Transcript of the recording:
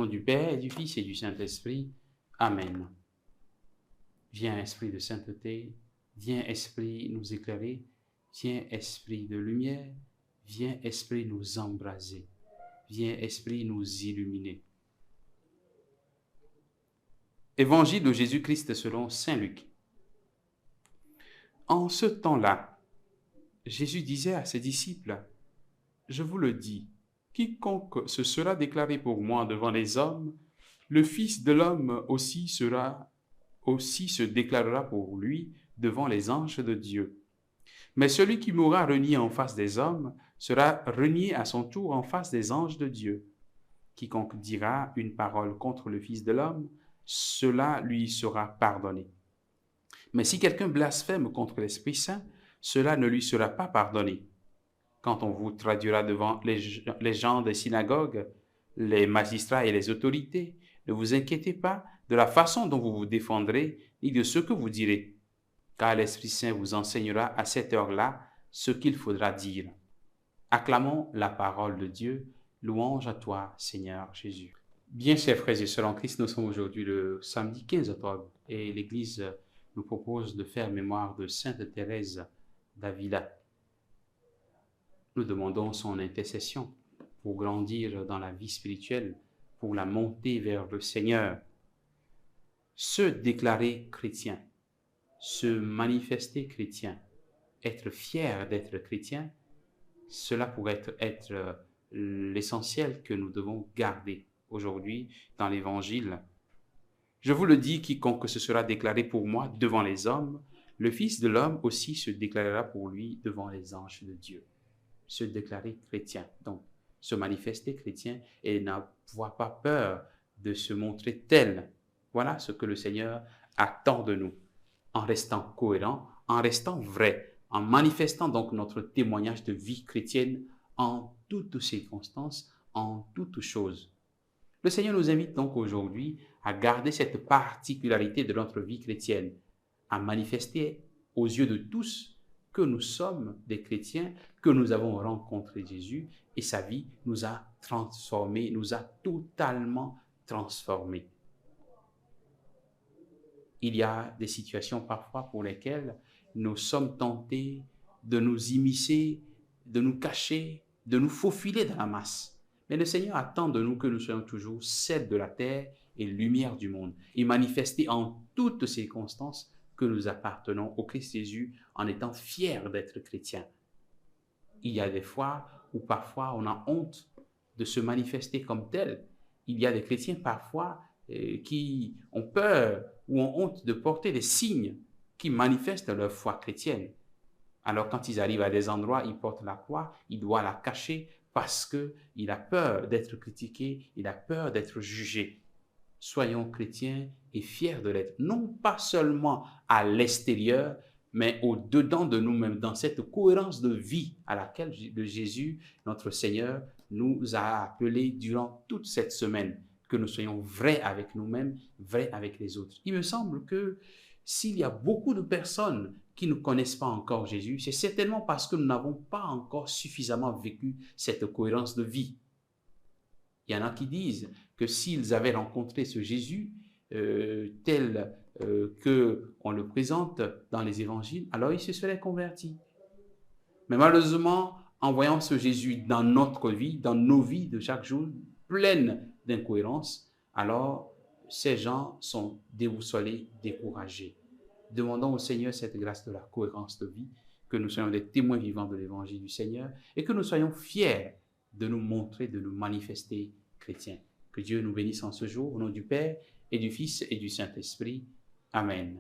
nom du Père, et du Fils, et du Saint-Esprit. Amen. Viens, Esprit de sainteté, viens, Esprit nous éclairer, viens, Esprit de lumière, viens, Esprit nous embraser, viens, Esprit nous illuminer. Évangile de Jésus-Christ selon saint Luc. En ce temps-là, Jésus disait à ses disciples, « Je vous le dis, quiconque se sera déclaré pour moi devant les hommes, le Fils de l'homme aussi se déclarera pour lui devant les anges de Dieu. Mais celui qui m'aura renié en face des hommes sera renié à son tour en face des anges de Dieu. Quiconque dira une parole contre le Fils de l'homme, cela lui sera pardonné. Mais si quelqu'un blasphème contre l'Esprit Saint, cela ne lui sera pas pardonné. Quand on vous traduira devant les gens des synagogues, les magistrats et les autorités, ne vous inquiétez pas de la façon dont vous vous défendrez, ni de ce que vous direz, car l'Esprit Saint vous enseignera à cette heure-là ce qu'il faudra dire. Acclamons la parole de Dieu. Louange à toi, Seigneur Jésus. Bien, chers frères et sœurs en Christ, nous sommes aujourd'hui le samedi 15 octobre et l'Église nous propose de faire mémoire de Sainte Thérèse d'Avila. Nous demandons son intercession pour grandir dans la vie spirituelle, pour la montée vers le Seigneur. Se déclarer chrétien, se manifester chrétien, être fier d'être chrétien, cela pourrait être l'essentiel que nous devons garder aujourd'hui dans l'Évangile. Je vous le dis, quiconque se sera déclaré pour moi devant les hommes, le Fils de l'homme aussi se déclarera pour lui devant les anges de Dieu. Se déclarer chrétien, donc se manifester chrétien et n'avoir pas peur de se montrer tel. Voilà ce que le Seigneur attend de nous, en restant cohérent, en restant vrai, en manifestant donc notre témoignage de vie chrétienne en toutes circonstances, en toutes choses. Le Seigneur nous invite donc aujourd'hui à garder cette particularité de notre vie chrétienne, à manifester aux yeux de tous que nous sommes des chrétiens, que nous avons rencontré Jésus et sa vie nous a transformés, nous a totalement transformés. Il y a des situations parfois pour lesquelles nous sommes tentés de nous immiscer, de nous cacher, de nous faufiler dans la masse. Mais le Seigneur attend de nous que nous soyons toujours sel de la terre et lumière du monde et manifester en toutes circonstances que nous appartenons au Christ Jésus en étant fiers d'être chrétiens. Il y a des fois où parfois on a honte de se manifester comme tel. Il y a des chrétiens parfois qui ont peur ou ont honte de porter des signes qui manifestent leur foi chrétienne. Alors quand ils arrivent à des endroits, ils portent la croix, ils doivent la cacher parce qu'il a peur d'être critiqué, il a peur d'être jugé. Soyons chrétiens et fiers de l'être, non pas seulement à l'extérieur, mais au-dedans de nous-mêmes, dans cette cohérence de vie à laquelle Jésus, notre Seigneur, nous a appelés durant toute cette semaine, que nous soyons vrais avec nous-mêmes, vrais avec les autres. Il me semble que s'il y a beaucoup de personnes qui ne connaissent pas encore Jésus, c'est certainement parce que nous n'avons pas encore suffisamment vécu cette cohérence de vie. Il y en a qui disent que s'ils avaient rencontré ce Jésus tel qu'on le présente dans les évangiles, alors ils se seraient convertis. Mais malheureusement, en voyant ce Jésus dans notre vie, dans nos vies de chaque jour, pleines d'incohérences, alors ces gens sont déboussolés, découragés. Demandons au Seigneur cette grâce de la cohérence de vie, que nous soyons des témoins vivants de l'évangile du Seigneur et que nous soyons fiers de nous montrer, de nous manifester chrétiens. Que Dieu nous bénisse en ce jour, au nom du Père et du Fils et du Saint-Esprit. Amen.